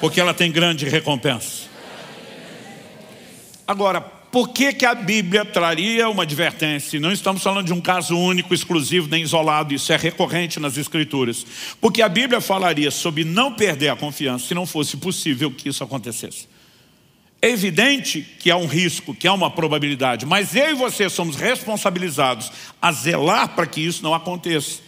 S1: porque ela tem grande recompensa. Agora, por que a Bíblia traria uma advertência? Não estamos falando de um caso único, exclusivo, nem isolado. Isso é recorrente nas Escrituras. Porque a Bíblia falaria sobre não perder a confiança se não fosse possível que isso acontecesse. É evidente que há um risco, que há uma probabilidade, mas eu e você somos responsabilizados a zelar para que isso não aconteça,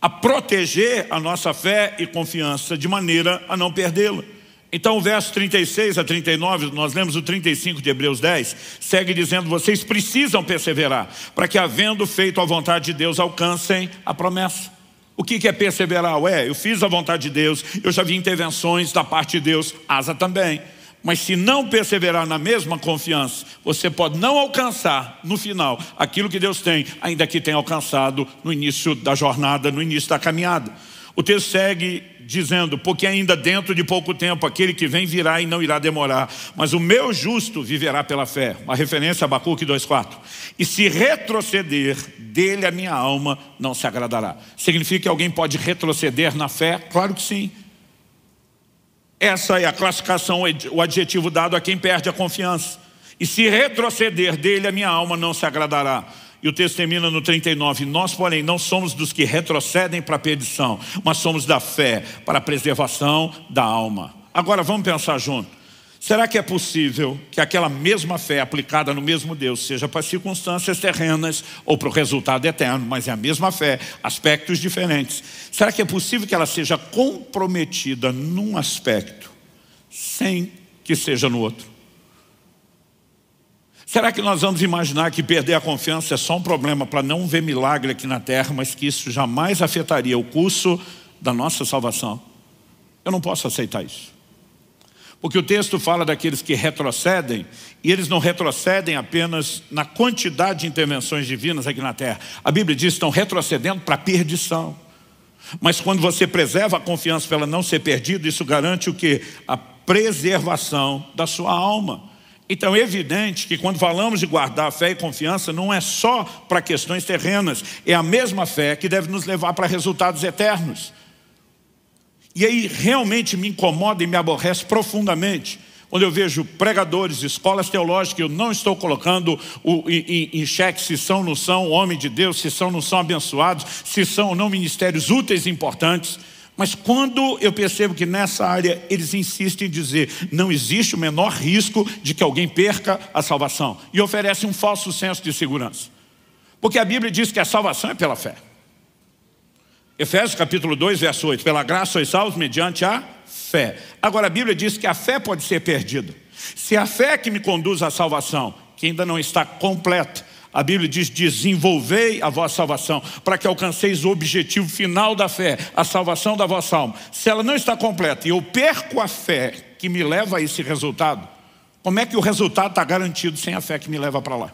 S1: a proteger a nossa fé e confiança de maneira a não perdê-la. Então o verso 36 a 39, nós lemos o 35 de Hebreus 10, segue dizendo: vocês precisam perseverar, para que, havendo feito a vontade de Deus, alcancem a promessa. O que é perseverar? Eu fiz a vontade de Deus, eu já vi intervenções da parte de Deus, Asa também. Mas se não perseverar na mesma confiança, você pode não alcançar no final aquilo que Deus tem, ainda que tenha alcançado no início da jornada, no início da caminhada. O texto segue dizendo: porque ainda dentro de pouco tempo aquele que vem virá e não irá demorar, mas o meu justo viverá pela fé. Uma referência a Abacuque 2,4. E se retroceder, dele a minha alma não se agradará. Significa que alguém pode retroceder na fé? Claro que sim. Essa é a classificação, o adjetivo dado a quem perde a confiança. E se retroceder, dele a minha alma não se agradará. E o texto termina no 39. Nós, porém, não somos dos que retrocedem para a perdição, mas somos da fé para a preservação da alma. Agora vamos pensar junto. Será que é possível que aquela mesma fé aplicada no mesmo Deus seja para circunstâncias terrenas ou para o resultado eterno, mas é a mesma fé, aspectos diferentes? Será que é possível que ela seja comprometida num aspecto sem que seja no outro? Será que nós vamos imaginar que perder a confiança é só um problema para não ver milagre aqui na terra, mas que isso jamais afetaria o curso da nossa salvação? Eu não posso aceitar isso. Porque o texto fala daqueles que retrocedem, e eles não retrocedem apenas na quantidade de intervenções divinas aqui na terra. A Bíblia diz que estão retrocedendo para a perdição. Mas quando você preserva a confiança para ela não ser perdida, isso garante o quê? A preservação da sua alma. Então é evidente que quando falamos de guardar fé e confiança, não é só para questões terrenas, é a mesma fé que deve nos levar para resultados eternos. E aí realmente me incomoda e me aborrece profundamente quando eu vejo pregadores, escolas teológicas, eu não estou colocando em xeque se são ou não são homem de Deus, se são ou não são abençoados, se são ou não ministérios úteis e importantes. Mas quando eu percebo que nessa área eles insistem em dizer não existe o menor risco de que alguém perca a salvação, e oferecem um falso senso de segurança. Porque a Bíblia diz que a salvação é pela fé. Efésios capítulo 2, verso 8. Pela graça sois salvos mediante a fé. Agora a Bíblia diz que a fé pode ser perdida. Se a fé que me conduz à salvação, que ainda não está completa, a Bíblia diz: desenvolvei a vossa salvação, para que alcanceis o objetivo final da fé, a salvação da vossa alma. Se ela não está completa e eu perco a fé que me leva a esse resultado, como é que o resultado está garantido sem a fé que me leva para lá?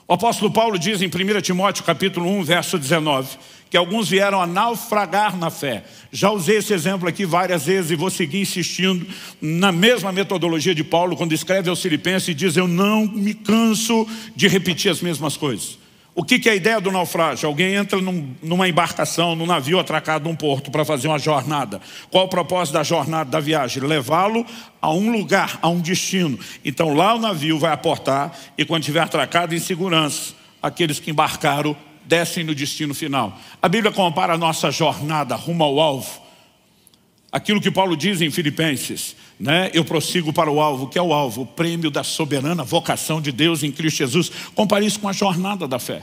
S1: O apóstolo Paulo diz em 1 Timóteo capítulo 1, verso 19, que alguns vieram a naufragar na fé. Já usei esse exemplo aqui várias vezes e vou seguir insistindo na mesma metodologia de Paulo, quando escreve aos Filipenses e diz: eu não me canso de repetir as mesmas coisas. O que é a ideia do naufrágio? Alguém entra numa embarcação, num navio atracado num porto para fazer uma jornada. Qual o propósito da jornada, da viagem? Levá-lo a um lugar, a um destino. Então lá o navio vai aportar e quando estiver atracado em segurança, aqueles que embarcaram descem no destino final. A Bíblia compara a nossa jornada rumo ao alvo. Aquilo que Paulo diz em Filipenses, né? Eu prossigo para o alvo. O que é o alvo? O prêmio da soberana vocação de Deus em Cristo Jesus. Compare isso com a jornada da fé.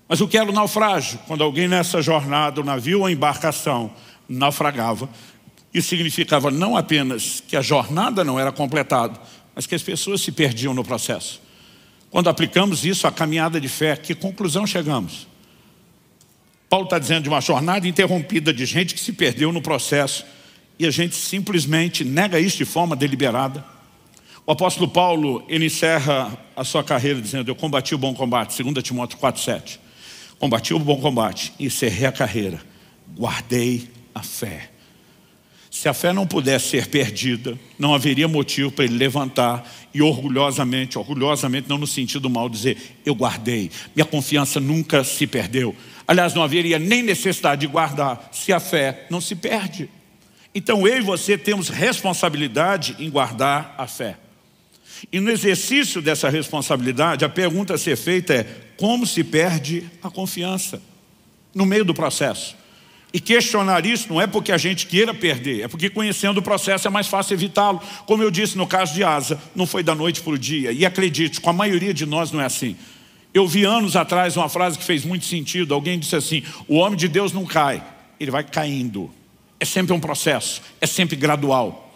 S1: Mas o que era o naufrágio? Quando alguém nessa jornada, o navio ou a embarcação, naufragava, isso significava não apenas que a jornada não era completada, mas que as pessoas se perdiam no processo. Quando aplicamos isso à caminhada de fé, que conclusão chegamos? Paulo está dizendo de uma jornada interrompida de gente que se perdeu no processo, e a gente simplesmente nega isso de forma deliberada. O apóstolo Paulo, ele encerra a sua carreira dizendo: eu combati o bom combate, 2 Timóteo 4,7. Combati o bom combate, encerrei a carreira, guardei a fé. Se a fé não pudesse ser perdida, não haveria motivo para ele levantar e orgulhosamente não no sentido mal, dizer: eu guardei, minha confiança nunca se perdeu. Aliás, não haveria nem necessidade de guardar, se a fé não se perde. Então eu e você temos responsabilidade em guardar a fé. E no exercício dessa responsabilidade, a pergunta a ser feita é: como se perde a confiança no meio do processo? E questionar isso não é porque a gente queira perder, é porque conhecendo o processo é mais fácil evitá-lo. Como eu disse no caso de Asa, não foi da noite para o dia. E acredite, com a maioria de nós não é assim. Eu vi anos atrás uma frase que fez muito sentido. Alguém disse assim: o homem de Deus não cai, ele vai caindo. É sempre um processo, é sempre gradual.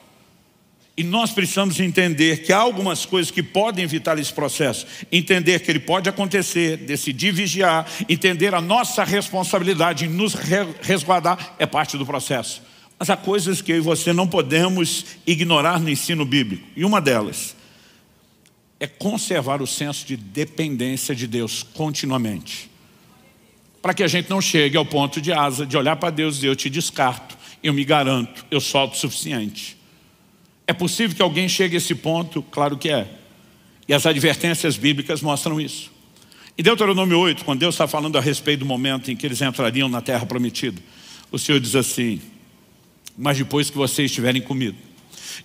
S1: E nós precisamos entender que há algumas coisas que podem evitar esse processo. Entender que ele pode acontecer, decidir vigiar, entender a nossa responsabilidade em nos resguardar, é parte do processo. Mas há coisas que eu e você não podemos ignorar no ensino bíblico. E uma delas é conservar o senso de dependência de Deus continuamente. Para que a gente não chegue ao ponto de Asa, de olhar para Deus e dizer: eu te descarto, eu me garanto, eu sou autossuficiente. É possível que alguém chegue a esse ponto? Claro que é. E as advertências bíblicas mostram isso. Em Deuteronômio 8, quando Deus está falando a respeito do momento em que eles entrariam na terra prometida, o Senhor diz assim: mas depois que vocês tiverem comido,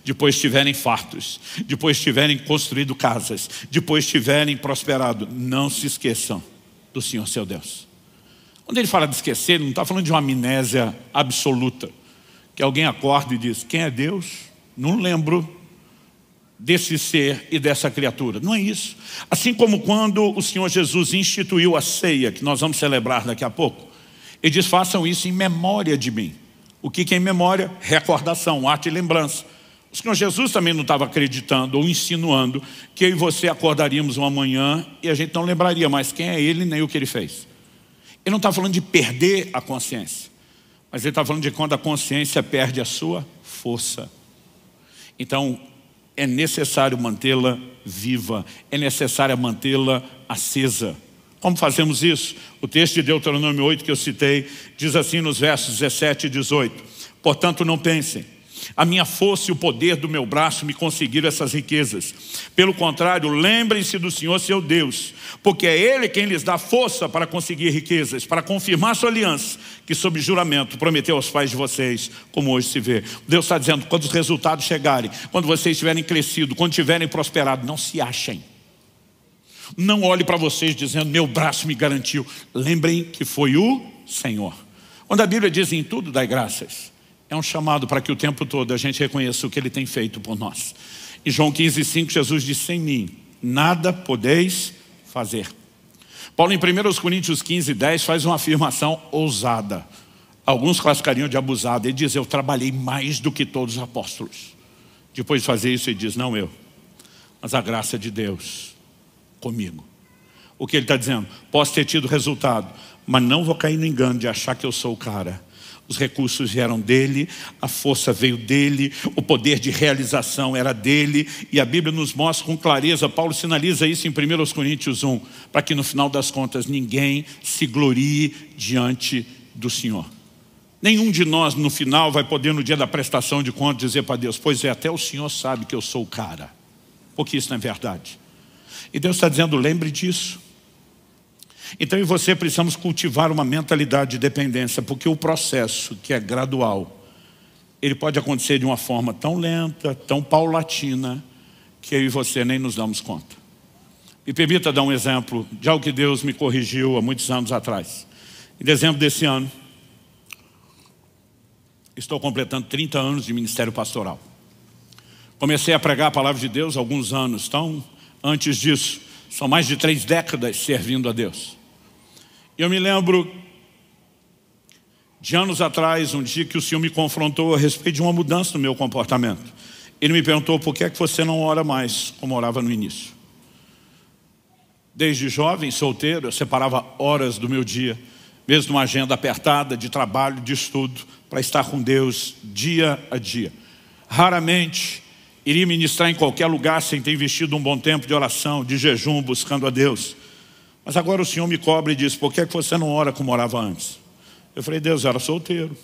S1: depois tiverem fartos, depois tiverem construído casas, depois tiverem prosperado, não se esqueçam do Senhor seu Deus. Quando ele fala de esquecer, ele não está falando de uma amnésia absoluta, que alguém acorda e diz: quem é Deus? Não lembro desse ser e dessa criatura. Não é isso. Assim como quando o Senhor Jesus instituiu a ceia, que nós vamos celebrar daqui a pouco, ele diz: façam isso em memória de mim. O que é em memória? Recordação, ato e lembrança. O Senhor Jesus também não estava acreditando ou insinuando que eu e você acordaríamos uma manhã e a gente não lembraria mais quem é Ele nem o que Ele fez. Ele não está falando de perder a consciência, mas Ele está falando de quando a consciência perde a sua força. Então, é necessário mantê-la viva, é necessário mantê-la acesa. Como fazemos isso? O texto de Deuteronômio 8 que eu citei diz assim nos versos 17 e 18: portanto, não pensem, a minha força e o poder do meu braço me conseguiram essas riquezas. Pelo contrário, lembrem-se do Senhor seu Deus, porque é Ele quem lhes dá força para conseguir riquezas, para confirmar sua aliança, que sob juramento prometeu aos pais de vocês, como hoje se vê. Deus está dizendo: quando os resultados chegarem, quando vocês tiverem crescido, quando tiverem prosperado, não se achem. Não olhe para vocês dizendo: meu braço me garantiu. Lembrem que foi o Senhor. Quando a Bíblia diz: em tudo dai graças, é um chamado para que o tempo todo a gente reconheça o que Ele tem feito por nós. Em João 15,5, Jesus disse: sem mim nada podeis fazer. Paulo, em 1 Coríntios 15:10, faz uma afirmação ousada. Alguns classificariam de abusada. Ele diz: eu trabalhei mais do que todos os apóstolos. Depois de fazer isso, ele diz: não eu, mas a graça de Deus comigo. O que ele está dizendo? Posso ter tido resultado, mas não vou cair no engano de achar que eu sou o cara. Os recursos vieram dele, a força veio dele, o poder de realização era dele. E a Bíblia nos mostra com clareza, Paulo sinaliza isso em 1 Coríntios 1, para que no final das contas ninguém se glorie diante do Senhor. Nenhum de nós no final vai poder, no dia da prestação de contas, dizer para Deus: pois é, até o Senhor sabe que eu sou o cara. Porque isso não é verdade. E Deus está dizendo: lembre disso. Então eu e você precisamos cultivar uma mentalidade de dependência, porque o processo, que é gradual, ele pode acontecer de uma forma tão lenta, tão paulatina, que eu e você nem nos damos conta. Me permita dar um exemplo de algo que Deus me corrigiu há muitos anos atrás. Em dezembro desse ano, estou completando 30 anos de ministério pastoral. Comecei a pregar a palavra de Deus há alguns anos, então antes disso, são mais de 3 décadas servindo a Deus. Eu me lembro de anos atrás, um dia que o Senhor me confrontou a respeito de uma mudança no meu comportamento. Ele me perguntou: por que é que você não ora mais como orava no início? Desde jovem, solteiro, eu separava horas do meu dia, mesmo numa agenda apertada de trabalho, de estudo, para estar com Deus dia a dia. Raramente iria ministrar em qualquer lugar sem ter investido um bom tempo de oração, de jejum, buscando a Deus. Mas agora o Senhor me cobra e diz: por que você não ora como orava antes? Eu falei: Deus, eu era solteiro,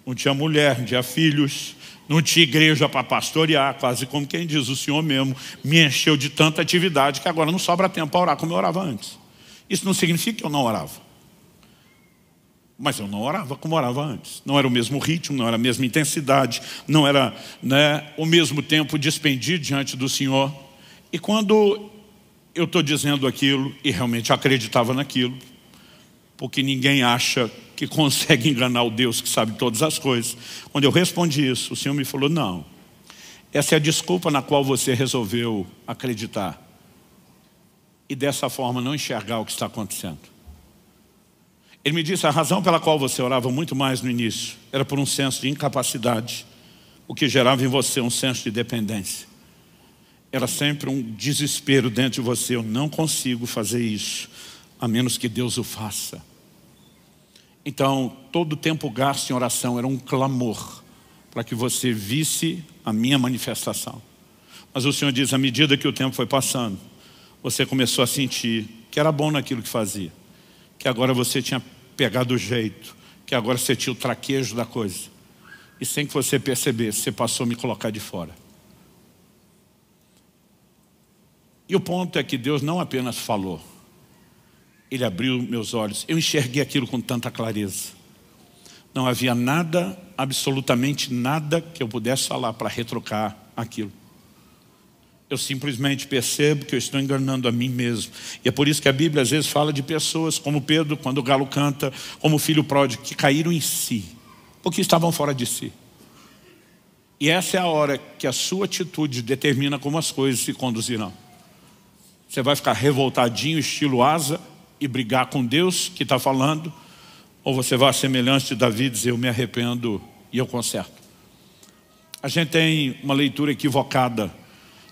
S1: não tinha mulher, não tinha filhos, não tinha igreja para pastorear, quase como quem diz, o Senhor mesmo me encheu de tanta atividade que agora não sobra tempo para orar como eu orava antes. Isso não significa que eu não orava. Mas eu não orava como orava antes. Não era o mesmo ritmo, não era a mesma intensidade, não era, o mesmo tempo despendido diante do Senhor. E quando eu estou dizendo aquilo, e realmente acreditava naquilo, porque ninguém acha que consegue enganar o Deus que sabe todas as coisas. Quando eu respondi isso, o Senhor me falou: não, essa é a desculpa na qual você resolveu acreditar e dessa forma não enxergar o que está acontecendo. Ele me disse: a razão pela qual você orava muito mais no início era por um senso de incapacidade, o que gerava em você um senso de dependência. Era sempre um desespero dentro de você: eu não consigo fazer isso, a menos que Deus o faça. Então, todo o tempo gasto em oração era um clamor para que você visse a minha manifestação. Mas o Senhor diz: à medida que o tempo foi passando, você começou a sentir que era bom naquilo que fazia, que agora você tinha pegado o jeito, que agora você tinha o traquejo da coisa. E sem que você percebesse, você passou a me colocar de fora. E o ponto é que Deus não apenas falou, Ele abriu meus olhos. Eu enxerguei aquilo com tanta clareza. Não havia nada, absolutamente nada que eu pudesse falar para retrocar aquilo. Eu simplesmente percebo que eu estou enganando a mim mesmo. E é por isso que a Bíblia às vezes fala de pessoas como Pedro, quando o galo canta, como o filho pródigo, que caíram em si, porque estavam fora de si. E essa é a hora que a sua atitude determina como as coisas se conduzirão. Você vai ficar revoltadinho, estilo asa, e brigar com Deus que está falando, ou você vai à semelhança de Davi dizer: eu me arrependo e eu conserto. A gente tem uma leitura equivocada,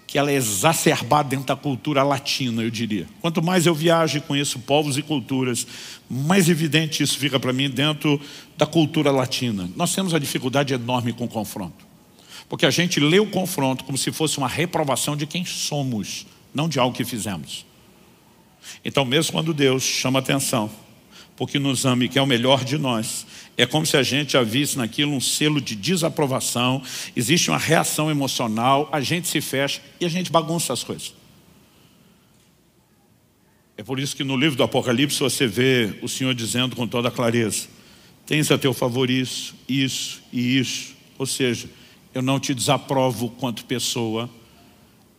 S1: que ela é exacerbada dentro da cultura latina, eu diria. Quanto mais eu viajo e conheço povos e culturas, mais evidente isso fica para mim dentro da cultura latina. Nós temos a dificuldade enorme com o confronto, porque a gente lê o confronto como se fosse uma reprovação de quem somos, não de algo que fizemos. Então, mesmo quando Deus chama atenção, porque nos ama e quer o melhor de nós, é como se a gente já visse naquilo um selo de desaprovação, existe uma reação emocional, a gente se fecha e a gente bagunça as coisas. É por isso que no livro do Apocalipse você vê o Senhor dizendo com toda clareza: tens a teu favor isso, isso e isso. Ou seja, eu não te desaprovo quanto pessoa,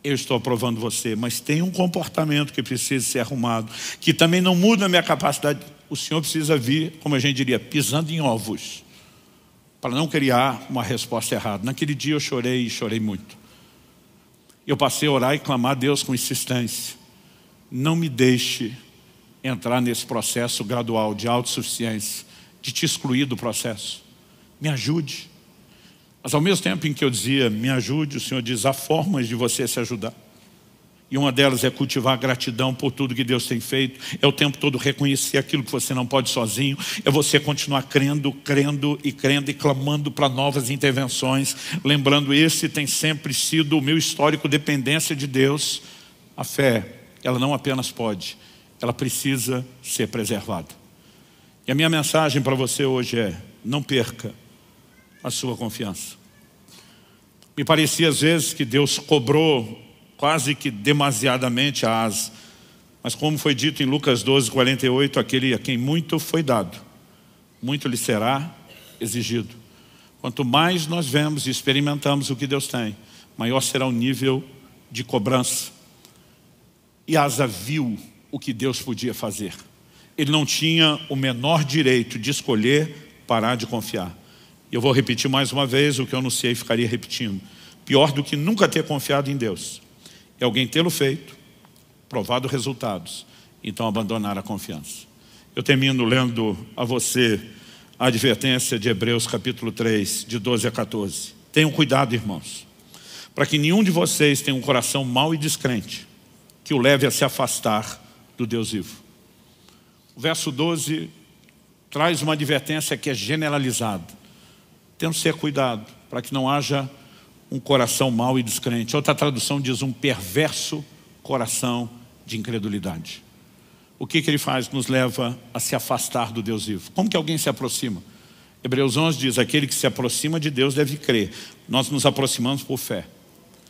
S1: eu estou aprovando você, mas tem um comportamento que precisa ser arrumado, que também não muda a minha capacidade. O Senhor precisa vir, como a gente diria, pisando em ovos, para não criar uma resposta errada. Naquele dia eu chorei e chorei muito. Eu passei a orar e clamar a Deus com insistência: não me deixe entrar nesse processo gradual de autossuficiência, de te excluir do processo. Me ajude. Mas ao mesmo tempo em que eu dizia: me ajude, o Senhor diz: há formas de você se ajudar. E uma delas é cultivar gratidão por tudo que Deus tem feito. É o tempo todo reconhecer aquilo que você não pode sozinho. É você continuar crendo e clamando para novas intervenções. Lembrando, esse tem sempre sido o meu histórico dependência de Deus. A fé, ela não apenas pode, ela precisa ser preservada. E a minha mensagem para você hoje é: não perca a sua confiança. Me parecia às vezes que Deus cobrou quase que demasiadamente a Asa, mas como foi dito em Lucas 12:48, aquele a quem muito foi dado, muito lhe será exigido. Quanto mais nós vemos e experimentamos o que Deus tem, maior será o nível de cobrança. E Asa viu o que Deus podia fazer. Ele não tinha o menor direito de escolher parar de confiar. Eu vou repetir mais uma vez o que eu anunciei e ficaria repetindo. Pior do que nunca ter confiado em Deus é alguém tê-lo feito, provado resultados, então abandonar a confiança. Eu termino lendo a você a advertência de Hebreus capítulo 3, de 12 a 14. Tenham cuidado, irmãos, para que nenhum de vocês tenha um coração mau e descrente, que o leve a se afastar do Deus vivo. O verso 12 traz uma advertência que é generalizada. Temos que ter cuidado para que não haja um coração mau e descrente. Outra tradução diz um perverso coração de incredulidade. O que ele faz? Nos leva a se afastar do Deus vivo. Como que alguém se aproxima? Hebreus 11 diz, aquele que se aproxima de Deus deve crer. Nós nos aproximamos por fé.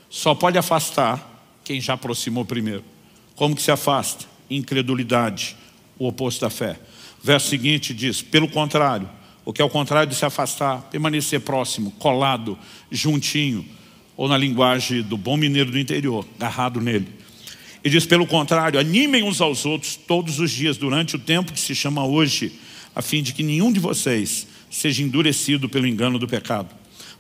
S1: Só pode afastar quem já aproximou primeiro. Como que se afasta? Incredulidade, o oposto da fé. Verso seguinte diz, pelo contrário, o que é o contrário de se afastar, permanecer próximo, colado, juntinho, ou na linguagem do bom mineiro do interior, agarrado nele. E diz, pelo contrário, animem uns aos outros todos os dias, durante o tempo que se chama hoje, a fim de que nenhum de vocês seja endurecido pelo engano do pecado.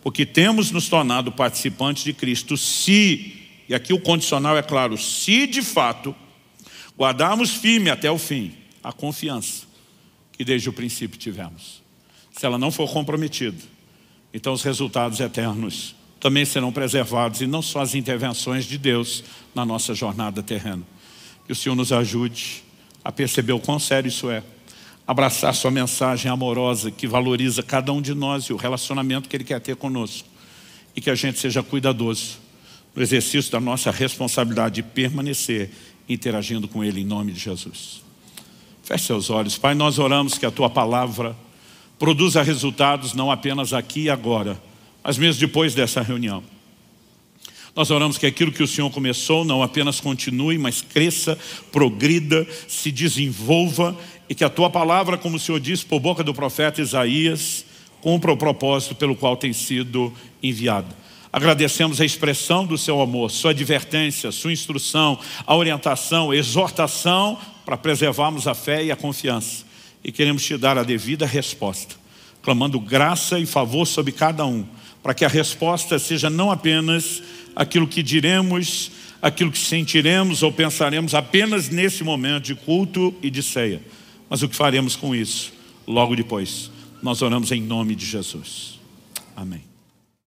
S1: Porque temos nos tornado participantes de Cristo, se, e aqui o condicional é claro, se de fato guardarmos firme até o fim a confiança que desde o princípio tivemos. Se ela não for comprometida, então os resultados eternos também serão preservados, e não só as intervenções de Deus na nossa jornada terrena. Que o Senhor nos ajude a perceber o quão sério isso é, abraçar sua mensagem amorosa que valoriza cada um de nós e o relacionamento que Ele quer ter conosco, e que a gente seja cuidadoso no exercício da nossa responsabilidade de permanecer interagindo com Ele em nome de Jesus. Feche seus olhos. Pai, nós oramos que a Tua palavra produza resultados não apenas aqui e agora, mas mesmo depois dessa reunião. Nós oramos que aquilo que o Senhor começou não apenas continue, mas cresça, progrida, se desenvolva, e que a Tua palavra, como o Senhor disse por boca do profeta Isaías, cumpra o propósito pelo qual tem sido enviado. Agradecemos a expressão do Seu amor, Sua advertência, Sua instrução, a orientação, a exortação para preservarmos a fé e a confiança. E queremos Te dar a devida resposta, clamando graça e favor sobre cada um, para que a resposta seja não apenas aquilo que diremos, aquilo que sentiremos ou pensaremos apenas nesse momento de culto e de ceia, mas o que faremos com isso logo depois. Nós oramos em nome de Jesus. Amém.